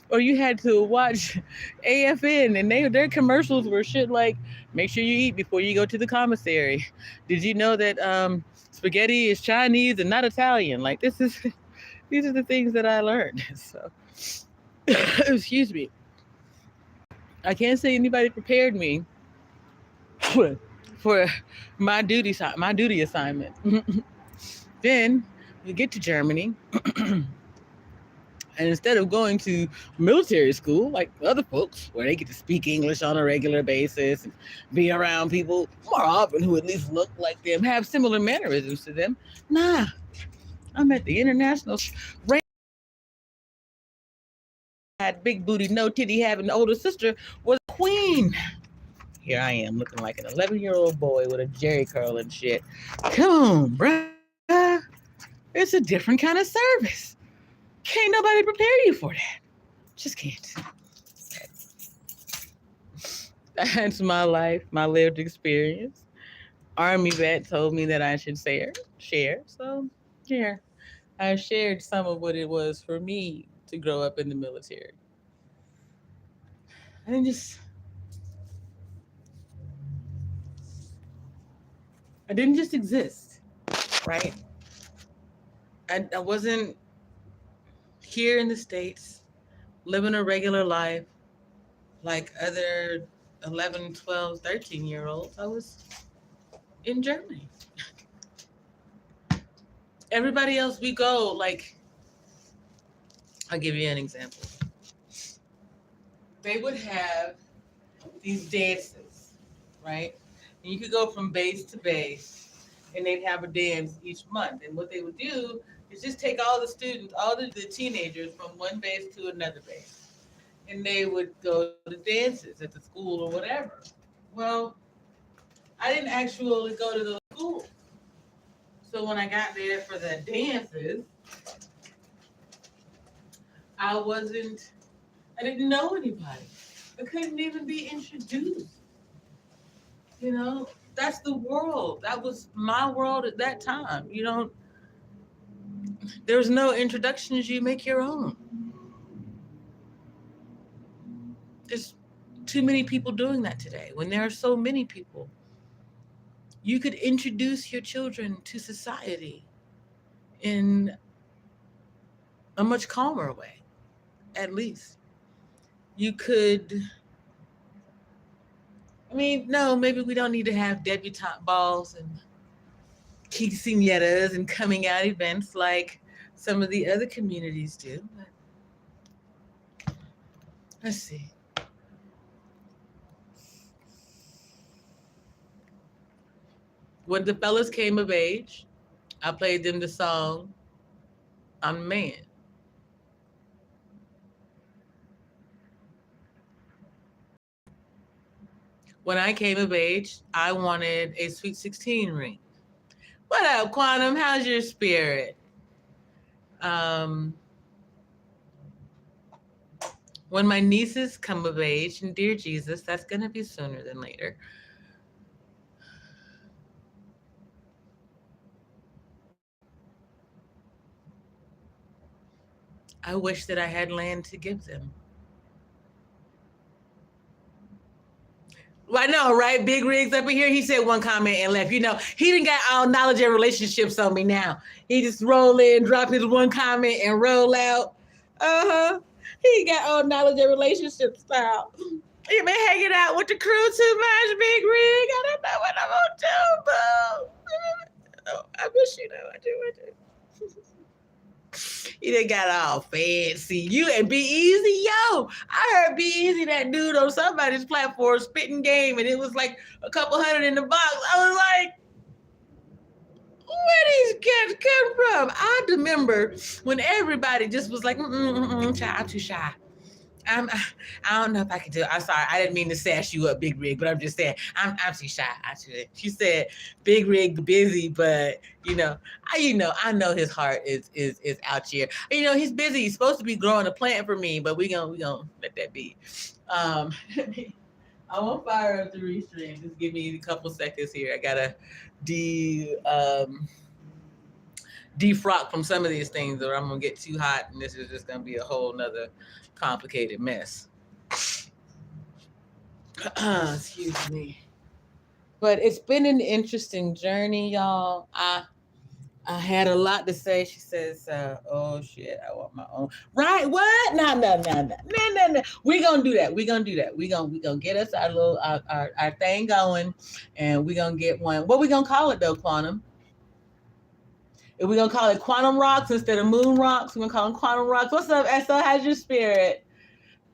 or you had to watch AFN, and their commercials were shit like, make sure you eat before you go to the commissary. Did you know that spaghetti is Chinese and not Italian? Like, these are the things that I learned. So, excuse me. I can't say anybody prepared me for my duty assignment. Then you get to Germany, and instead of going to military school like other folks, where they get to speak English on a regular basis and be around people more often who at least look like them, have similar mannerisms to them, nah, I'm at the international had big booty, no titty having older sister was a queen. Here I am looking like an 11-year-old boy with a jerry curl and shit. Come on, bruh. It's a different kind of service. Can't nobody prepare you for that. Just can't. That's my life, my lived experience. Army vet told me that I should share. So, yeah, I shared some of what it was for me to grow up in the military. I didn't just exist, right? I wasn't here in the States living a regular life like other 11, 12, 13-year-olds. I was in Germany. Everybody else, we go, like, I'll give you an example. They would have these dances, right? And you could go from base to base, and they'd have a dance each month. And what they would do is just take all the students, all the teenagers from one base to another base. And they would go to dances at the school or whatever. Well, I didn't actually go to those schools. So when I got there for the dances, I didn't know anybody. I couldn't even be introduced. That's the world. That was my world at that time. There's no introductions. You make your own. There's too many people doing that today. When there are so many people, you could introduce your children to society in a much calmer way, at least. You could, no, maybe we don't need to have debutante balls and quinceañeras and coming out events like some of the other communities do. But let's see. When the fellas came of age, I played them the song, I'm a Man. When I came of age, I wanted a Sweet 16 ring. What up, Quantum? How's your spirit? When my nieces come of age, and dear Jesus, that's going to be sooner than later. I wish that I had land to give them. Well, I know, right? Big Rigs up in here. He said one comment and left. He didn't got all knowledge and relationships on me now. He just roll in, drop his one comment, and roll out. He got all knowledge and relationship style. You been hanging out with the crew too much, Big Rig. I don't know what I'm gonna do, boo. I wish I do. You done got all fancy. You and Be Easy, yo. I heard Be Easy, that dude on somebody's platform spitting game, and it was like a couple hundred in the box. I was like, Where these cats come from? I remember when everybody just was like, I'm too shy. I don't know if I can do it. I'm sorry. I didn't mean to sass you up, Big Rig, but I'm just saying I'm too shy. She said Big Rig busy, but I know his heart is out here. He's busy. He's supposed to be growing a plant for me, but we gonna let that be. I won't fire up the restream. Just give me a couple seconds here. I gotta defrock from some of these things, or I'm gonna get too hot, and this is just gonna be a whole nother complicated mess. Excuse me. But it's been an interesting journey, y'all. I had a lot to say. She says, oh shit, I want my own. Right, what? No. We're gonna do that. We're gonna get us our little our thing going, and we're gonna get one. What we gonna call it though, Quantum? If we're gonna call it Quantum Rocks instead of Moon Rocks, we're gonna call them Quantum Rocks. What's up, SO? How's your spirit?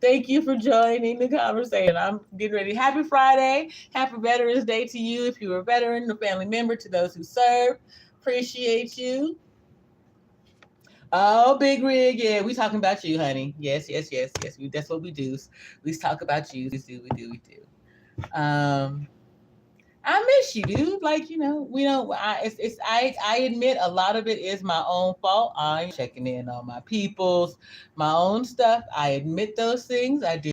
Thank you for joining the conversation. I'm getting ready. Happy Friday. Happy Veterans Day to you if you're a veteran, a family member, to those who serve. Appreciate you. Oh, Big Rig. Yeah, we talking about you, honey. Yes. That's what we do. We talk about you. We do. I miss you, dude. Like, we don't. I admit a lot of it is my own fault. I'm checking in on my peoples, my own stuff. I admit those things. I do.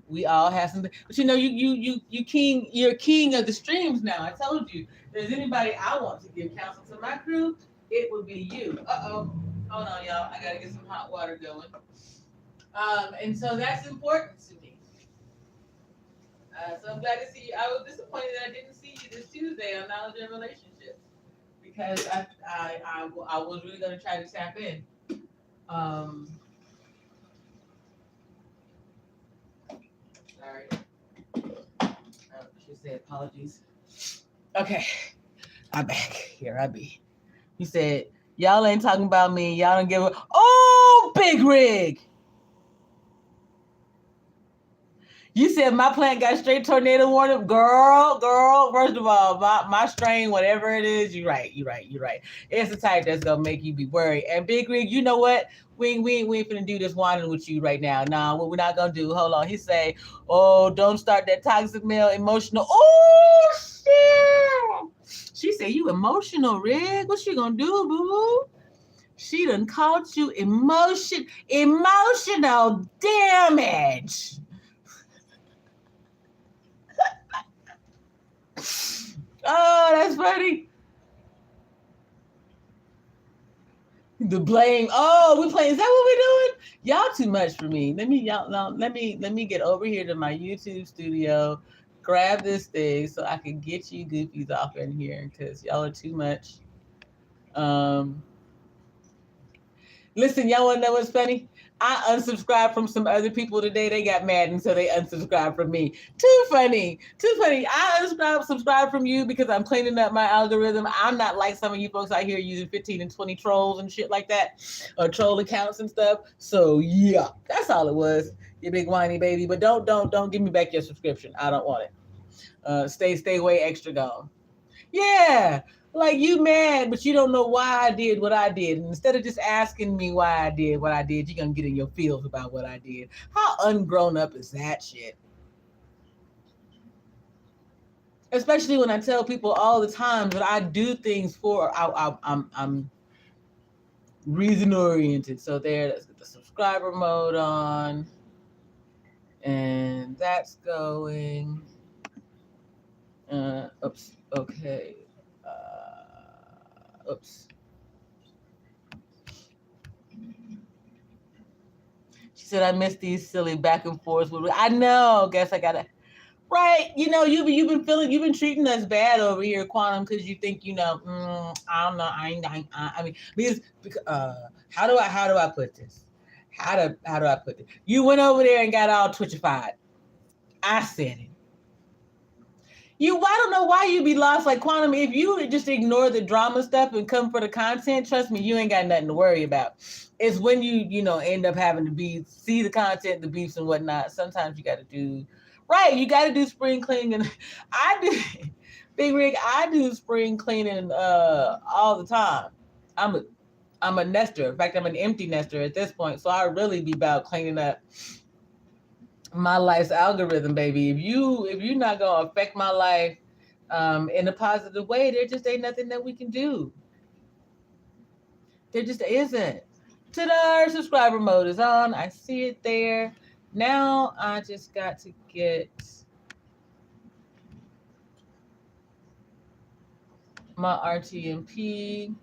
We all have something, but you're king of the streams now. I told you, if there's anybody I want to give counsel to my crew, it would be you. Hold on, y'all. I gotta get some hot water going. And so that's important to me. So I'm glad to see you. I was disappointed that I didn't see you this Tuesday on Knowledge and Relationships, because I was really going to try to tap in. Sorry. She said apologies. Okay. I'm back. Here I be. He said, y'all ain't talking about me. Y'all don't give a... Oh, Big Rig! You said my plant got straight tornado warning. Girl, first of all, my strain, whatever it is, you're right. It's the type that's going to make you be worried. And Big Rig, you know what? We ain't finna do this whining with you right now. Nah, what we're not going to do, hold on. He say, oh, don't start that toxic male emotional. Oh, shit. She said, you emotional, Rig. What she going to do, boo-boo? She done caught you emotional damage. Oh, that's funny. The blame. Oh, we playing. Is that what we're doing? Y'all too much for me. Let me get over here to my YouTube studio, grab this thing so I can get you goofies off in here, because y'all are too much. Listen, y'all want to know what's funny? I unsubscribed from some other people today. They got mad, and so they unsubscribed from me. Too funny. I unsubscribed from you because I'm cleaning up my algorithm. I'm not like some of you folks out here using 15 and 20 trolls and shit like that, or troll accounts and stuff. So yeah, that's all it was. You big whiny baby. But don't give me back your subscription. I don't want it. Stay away, extra gone. Yeah. Like, you mad, but you don't know why I did what I did. And instead of just asking me why I did what I did, you're going to get in your feels about what I did. How ungrown up is that shit? Especially when I tell people all the time that I do things for, I'm reason oriented. So there, let's get the subscriber mode on. And that's going. Oops. Okay. Oops. She said, I miss these silly back and forths. I know. Guess I gotta. Right. You've been treating us bad over here, Quantum, because you think, I don't know. I mean, because how do I put this? How do I put this? You went over there and got all twitchified. I said it. I don't know why you be lost like Quantum. If you just ignore the drama stuff and come for the content, trust me, you ain't got nothing to worry about. It's when you end up having to see the content, the beefs and whatnot. Sometimes you got to do right. You got to do spring cleaning. And I do, Big Rig. I do spring cleaning all the time. I'm a nester. In fact, I'm an empty nester at this point. So I really be about cleaning up my life's algorithm, baby. If you're not gonna affect my life in a positive way, there just ain't nothing that we can do. There just isn't. Ta-da! Subscriber mode is on. I see it there. Now I just got to get my RTMP.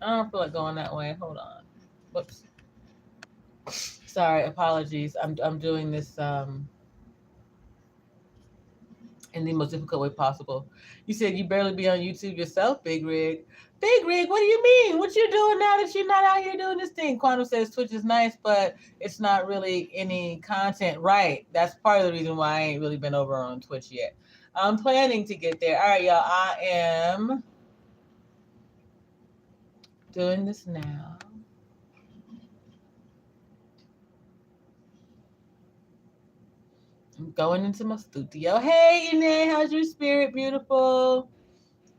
I don't feel like going that way. Hold on. Whoops. Sorry, apologies. I'm doing this in the most difficult way possible. You said you barely be on YouTube yourself, Big Rig. Big Rig, what do you mean? What you doing now that you're not out here doing this thing? Quantum says Twitch is nice, but it's not really any content. Right. That's part of the reason why I ain't really been over on Twitch yet. I'm planning to get there. All right, y'all. I am doing this now. I'm going into my studio. Hey, Ine, how's your spirit? Beautiful.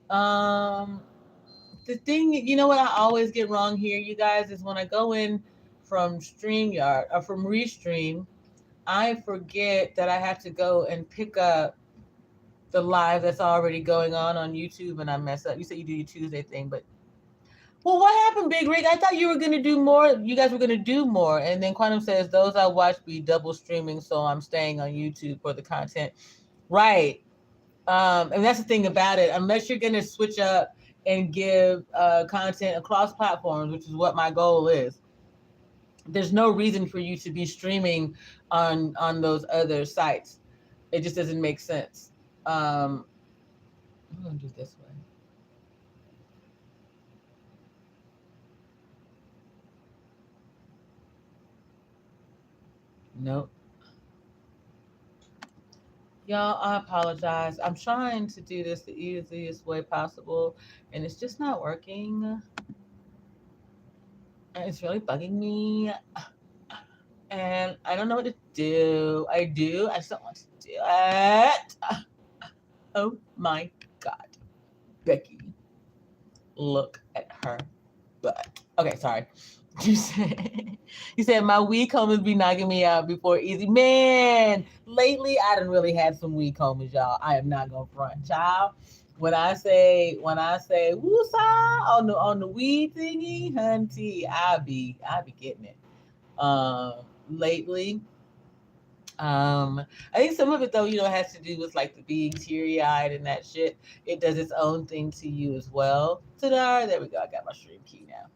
The thing, you know what I always get wrong here, you guys, is when I go in from StreamYard or from Restream, I forget that I have to go and pick up the live that's already going on YouTube, and I mess up. You said you do your Tuesday thing, but well, what happened, Big Rig? I thought you were gonna do more. You guys were gonna do more, and then Quantum says those I watch be double streaming, so I'm staying on YouTube for the content. Right. And that's the thing about it. Unless you're gonna switch up and give content across platforms, which is what my goal is, there's no reason for you to be streaming on those other sites. It just doesn't make sense. I'm gonna do it this way. Nope. Y'all, I apologize. I'm trying to do this the easiest way possible, and it's just not working. And it's really bugging me. And I don't know what to do. I just don't want to do it. Oh my God. Becky. Look at her butt. Okay, sorry. You said my weed combers be knocking me out before easy. Man, lately I done really had some weed combers, y'all. I am not gonna front, child. When I say woosah on the weed thingy, hunty, I be getting it. Lately. I think some of it though, has to do with like the being teary-eyed and that shit. It does its own thing to you as well. Ta-da! There we go. I got my stream key now.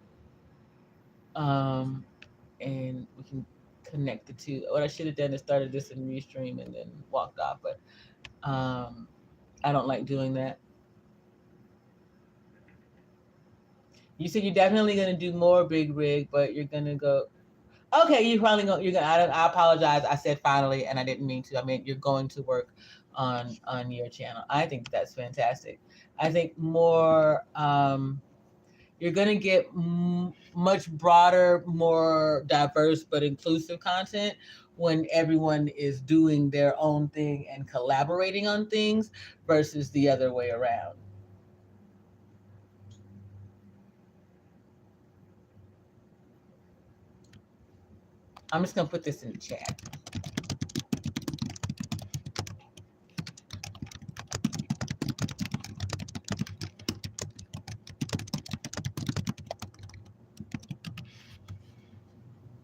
And we can connect the two. What I should have done is started this in Restream and then walked off, but I don't like doing that. You said you're definitely gonna do more, Big Rig, but you're gonna go. Okay, you're finally going. You're gonna. I apologize. I said finally, and I didn't mean to. I mean you're going to work on your channel. I think that's fantastic. I think more. You're gonna get much broader, more diverse, but inclusive content when everyone is doing their own thing and collaborating on things versus the other way around. I'm just gonna put this in the chat.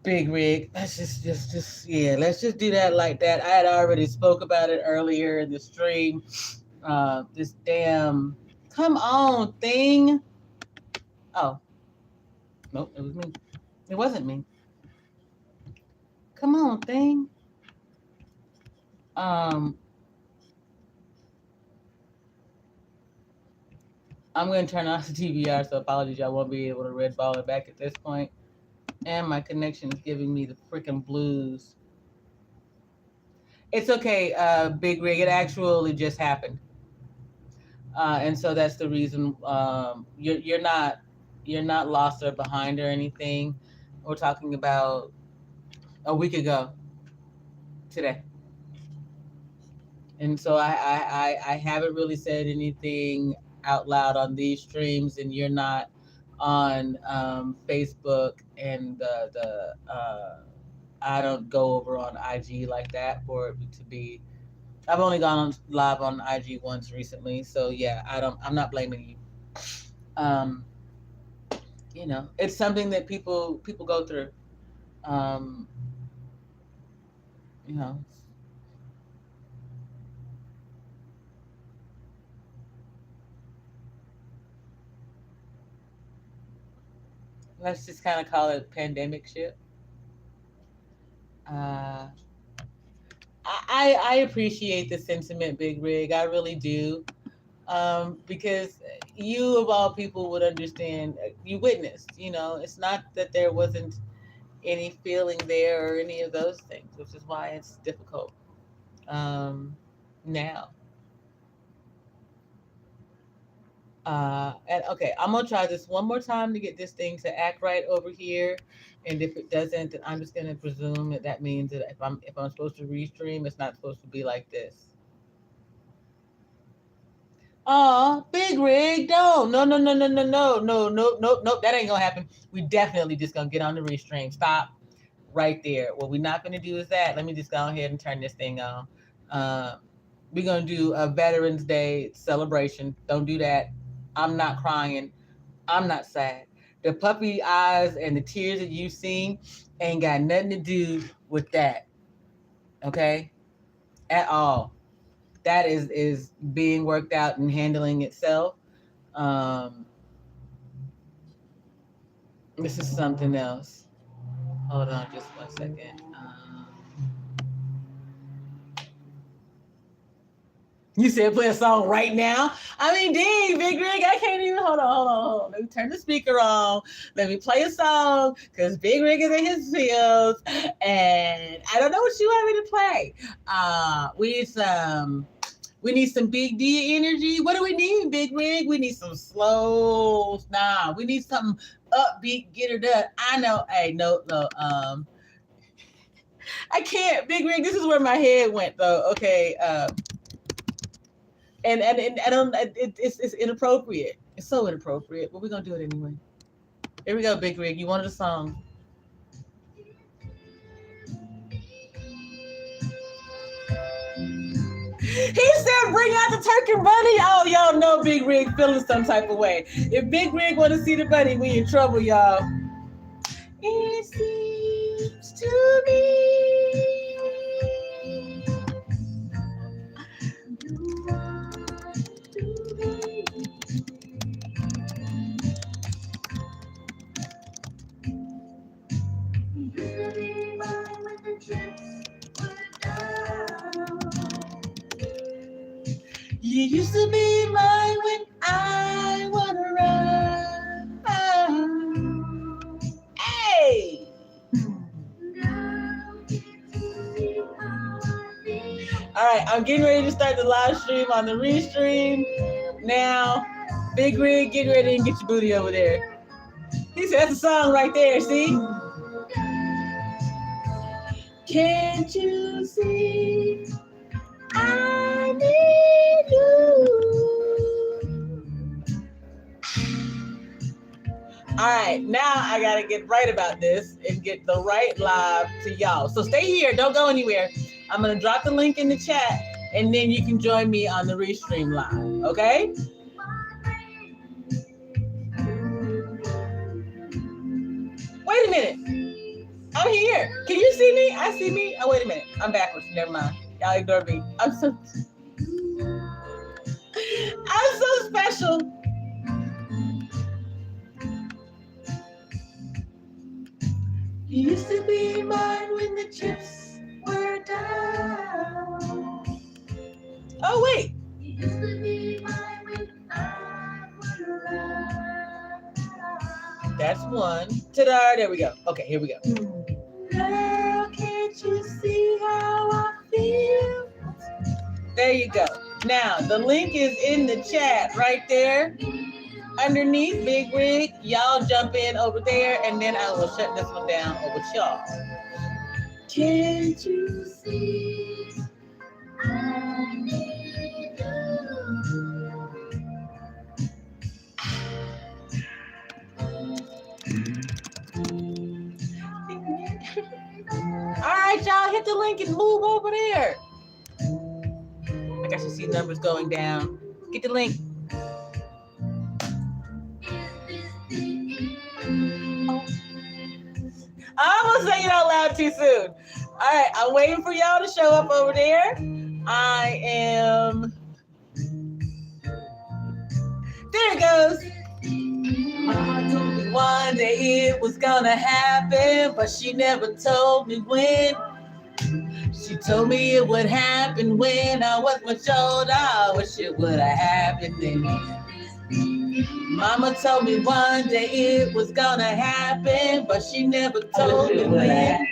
Big Rig, let's just let's just do that like that. I had already spoke about it earlier in the stream. This damn, come on thing. Oh, nope, it was me. It wasn't me. Come on thing. I'm going to turn off the DVR, so apologies. I won't be able to red ball it back at this point. And my connection is giving me the freaking blues. It's okay, Big Rig. It actually just happened. And so that's the reason you're not lost or behind or anything. We're talking about a week ago today. And so I haven't really said anything out loud on these streams, and you're not on Facebook and the I don't go over on IG like that for it to be. I've only gone on live on IG once recently, so yeah, I'm not blaming you. Um, it's something that people go through. Um, you know, let's just kind of call it pandemic shit. Uh, I appreciate the sentiment, Big Rig. I really do. Because you of all people would understand. You witnessed. It's not that there wasn't any feeling there or any of those things, which is why it's difficult now. And okay, I'm gonna try this one more time to get this thing to act right over here. And if it doesn't, then I'm just gonna presume that means that if I'm supposed to restream, it's not supposed to be like this. Oh, Big Rig, don't. No, no, no, no, no, no, no, no, no, no. That ain't gonna happen. We definitely just gonna get on the restream. Stop right there. What we're not gonna do is that. Let me just go ahead and turn this thing on. We're gonna do a Veterans Day celebration. Don't do that. I'm not crying. I'm not sad. The puppy eyes and the tears that you've seen ain't got nothing to do with that. Okay? At all. That is being worked out and handling itself. This is something else. Hold on just 1 second. You said play a song right now? I mean, dang, Big Rig, I can't even, hold on. Let me turn the speaker on. Let me play a song, because Big Rig is in his fields, and I don't know what you want me to play. We need some Big D energy. What do we need, Big Rig? We need some slow, we need something upbeat, get her done. I know, hey, no, I can't, Big Rig, this is where my head went, though, okay, and I don't. It's inappropriate. It's so inappropriate, but we're gonna do it anyway. Here we go, Big Rig. You wanted a song. He said, "Bring out the turkey bunny." Oh, y'all know Big Rig feeling some type of way. If Big Rig want to see the bunny, we in trouble, y'all. It seems to me. You used to be mine when I wanna run. Oh. Hey! Alright, I'm getting ready to start the live stream on the restream. Now, Big Rig, get ready and get your booty over there. He said that's a song right there, see? Can't you see? I need you. All right, now I gotta get right about this and get the right live to y'all. So stay here, don't go anywhere. I'm gonna drop the link in the chat, and then you can join me on the restream live. Okay? Wait a minute. I'm here. Can you see me? I see me. Oh, wait a minute. I'm backwards. Never mind. Y'all ignore me. I'm so special. You used to be mine when the chips were down. Oh, wait. You used to be mine when I was around. That's one. Ta-da. There we go. Okay, here we go. Girl, can't you see how I feel? There you go. Now, the link is in the chat right there. Underneath Big Rig, y'all jump in over there, and then I will shut this one down over y'all. Can't you see? I need All right, y'all, hit the link and move over there. I guess you see numbers going down. Get the link. I'm gonna say it out loud too soon. All right, I'm waiting for y'all to show up over there. I am. There it goes. Mama told me one day it was gonna happen, but she never told me when. She told me it would happen when I was much older. I wish it would have happened then. Mama told me one day it was gonna happen, but she never told me when.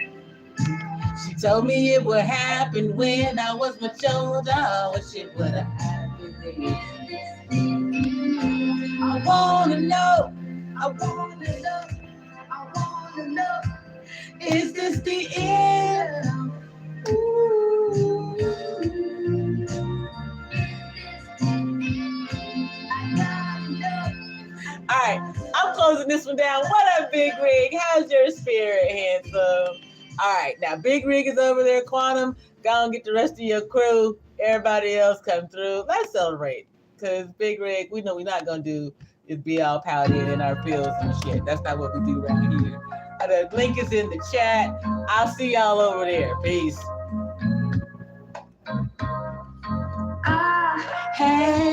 She told me it would happen when I was much older. I wish it would have happened then. I wanna know, I wanna know, I wanna know, is this the end? Ooh. All right, I'm closing this one down. What up, Big Rig? How's your spirit, handsome? All right, now Big Rig is over there. Quantum, go and get the rest of your crew. Everybody else come through. Let's celebrate. Because Big Rig, we know we're not going to do is be all pouty in our fields and shit. That's not what we do around here. The link is in the chat. I'll see y'all over there. Peace. I had